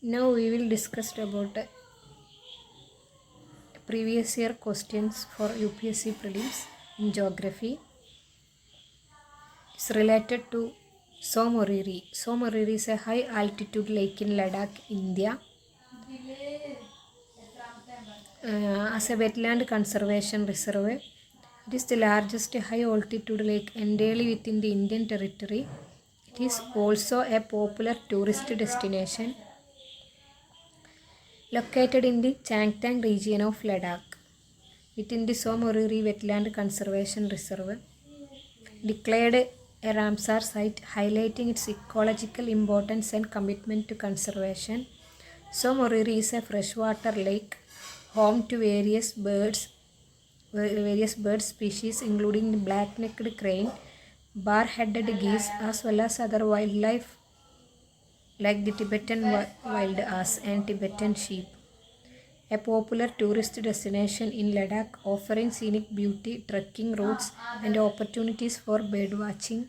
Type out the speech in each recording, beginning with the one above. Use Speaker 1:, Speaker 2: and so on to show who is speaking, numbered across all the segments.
Speaker 1: Now we will discuss about previous year questions for UPSC prelims in geography. It's related to Somoriri. Somoriri is a high altitude lake in Ladakh, India. As a wetland conservation reserve, it is the largest high altitude lake entirely within the Indian territory. It is also a popular tourist destination located in the Changtang region of Ladakh, within the Somoriri Wetland Conservation Reserve, declared a Ramsar site, highlighting its ecological importance and commitment to conservation. Somoriri is a freshwater lake home to various bird species including the black-necked crane, bar-headed geese, as well as other wildlife like the Tibetan wild ass and Tibetan sheep. A popular tourist destination in Ladakh, offering scenic beauty, trekking routes, and opportunities for birdwatching.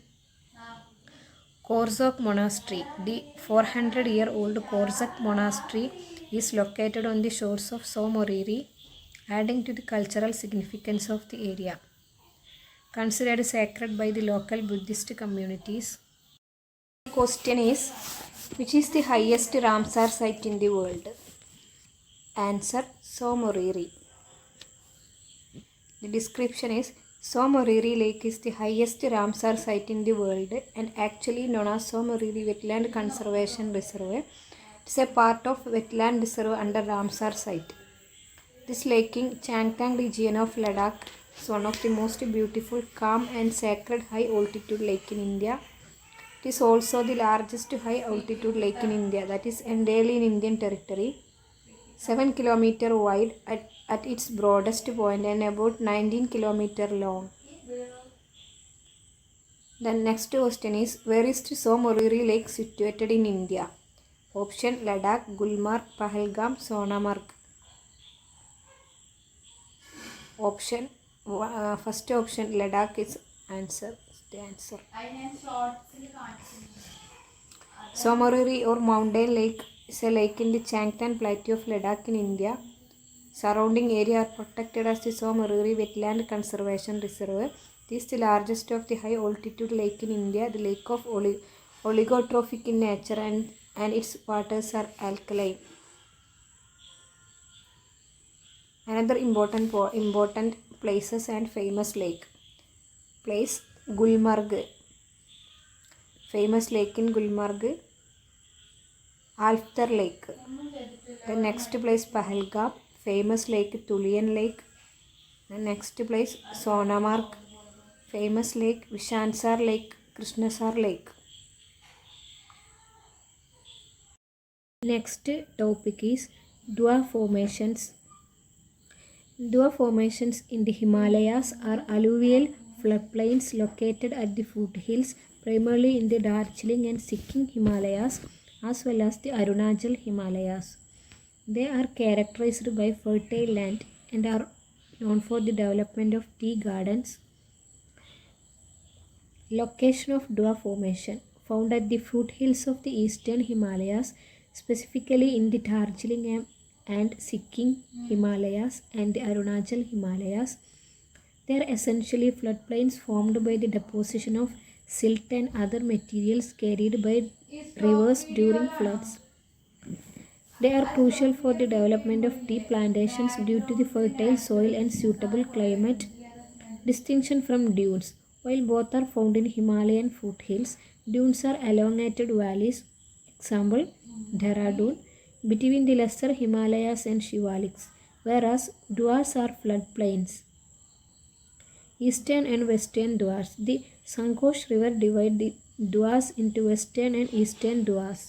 Speaker 1: Korzok Monastery. The 400-year-old Korzok Monastery is located on the shores of Somoriri, adding to the cultural significance of the area. Considered sacred by the local Buddhist communities. The question is, which is the highest Ramsar site in the world? Answer: Somoriri. The description is, Somoriri Lake is the highest Ramsar site in the world and actually known as Somoriri Wetland Conservation Reserve. It is a part of wetland reserve under Ramsar site. This lake in Changtang region of Ladakh is one of the most beautiful, calm and sacred high altitude lake in India. It is also the largest high altitude lake in India, that is entirely in Indian territory. 7 km wide at its broadest point and about 19 km long. The next question is, where is the Somoriri Lake situated in India? Option: Ladakh, Gulmarg, Pahalgam, Sonmarg. Option first option Ladakh is the answer. Somoriri or Mountain Lake is a lake in the Changtang Plateau of Ladakh in India. Surrounding area are protected as the Somoriri Wetland Conservation Reserve. It is the largest of the high altitude lake in India. The lake of oligotrophic in nature and its waters are alkaline. Another important places and famous lake. Place: Gulmarg. Famous lake in Gulmarg, Alftar Lake. The next place, Pahalgam. Famous lake, Tulian Lake. The next place, Sonmarg. Famous lake, Vishansar Lake, Krishnasar Lake. Next topic is dwarf formations. Dwarf formations in the Himalayas are alluvial floodplains located at the foothills, primarily in the Darjeeling and Sikkim Himalayas, as well as the Arunachal Himalayas. They are characterized by fertile land and are known for the development of tea gardens. Location of dwarf formation: found at the foothills of the eastern Himalayas, specifically in the Darjeeling and Sikkim Himalayas and the Arunachal Himalayas. They are essentially floodplains formed by the deposition of silt and other materials carried by rivers during floods. They are crucial for the development of tea plantations due to the fertile soil and suitable climate. Distinction from dunes: while both are found in Himalayan foothills, dunes are elongated valleys, example Dehradun, between the lesser Himalayas and Shivaliks, whereas dwarfs are floodplains. Eastern and Western dwarfs: the Sankosh River divides the dwarfs into Western and Eastern dwarfs.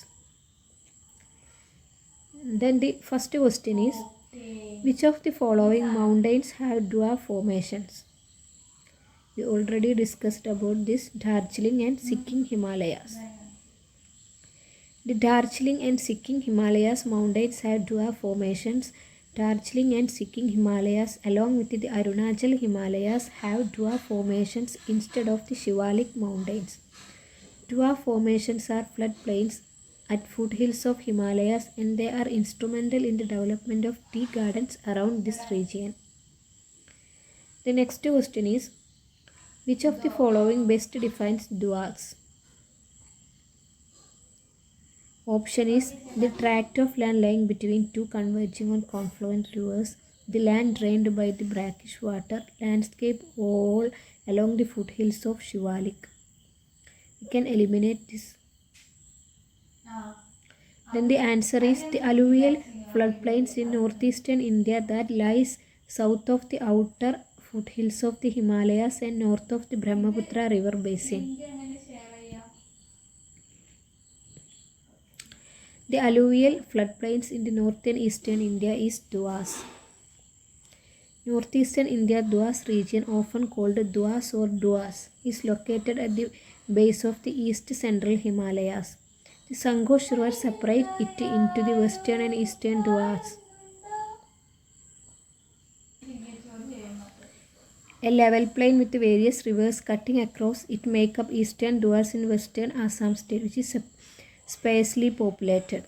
Speaker 1: Then the first question is, which of the following mountains have dwarf formations? We already discussed about this, Darjeeling and Sikkim Himalayas. The Darjeeling and Sikkim Himalayas mountains have dwarf formations. Darjeeling and Sikkim Himalayas, along with the Arunachal Himalayas, have dwarf formations instead of the Shivalik mountains. Dwarf formations are floodplains at foothills of Himalayas, and they are instrumental in the development of tea gardens around this region. The next question is, which of the following best defines duars? Option is the tract of land lying between two converging or confluent rivers, the land drained by the brackish water, landscape all along the foothills of Shivalik. We can eliminate this. Then the answer is the alluvial floodplains in northeastern India that lies south of the outer foothills of the Himalayas and north of the Brahmaputra river basin. The alluvial floodplains in the northern eastern India is Duars. Northeastern India Duars region, often called Duars or Duars, is located at the base of the east central Himalayas. The Sanghosh River separates it into the western and eastern Duars. A level plain with various rivers cutting across it make up eastern Duars in western Assam state, which is sparsely populated.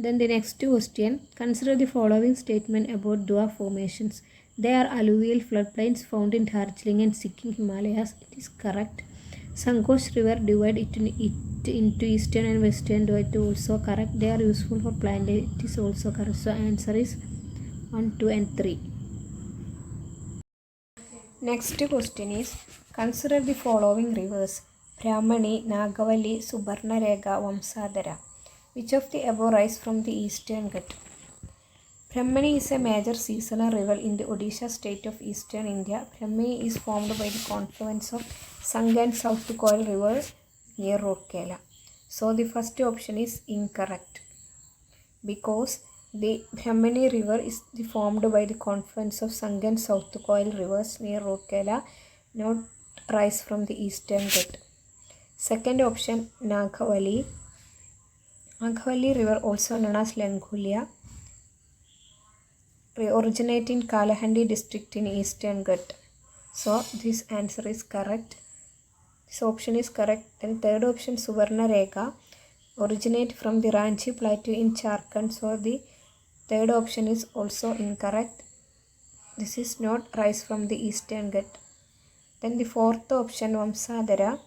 Speaker 1: Then the next question, consider the following statement about Dua formations. They are alluvial floodplains found in Darjeeling and Sikkim Himalayas. It is correct. Sanghosh River divide it into eastern and western Dua. It is also correct. They are useful for planting. It is also correct. So answer is 1, 2 and 3. Next question is, consider the following rivers: Brahmani, Nagavali, Subarnarekha, Vamsadhara. Which of the above rise from the eastern Ghat? Brahmani is a major seasonal river in the Odisha state of eastern India. Brahmani is formed by the confluence of Sangha and South Koil rivers near Rourkela. So the first option is incorrect, because the Brahmani river is formed by the confluence of Sangha and South Koil rivers near Rourkela, not rise from the eastern Ghat. Second option, Nagavali. Nagavali river, also known as Langulia, originates in Kalahandi district in eastern Ghat. So this answer is correct. This option is correct. Then third option, Subarnarekha, originate from the Ranchi plateau in Jharkhand. So the third option is also incorrect. This is not rise from the eastern Ghat. Then the fourth option, Vamsadhara,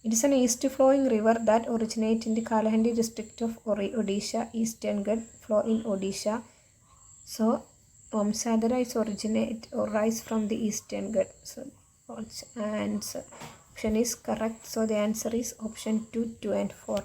Speaker 1: it is an east flowing river that originates in the Kalahandi district of Odisha, eastern Ghat flow in Odisha. So Vamsadhara is originate or rise from the eastern Ghat. So answer option is correct. So the answer is option 2, 2 and 4.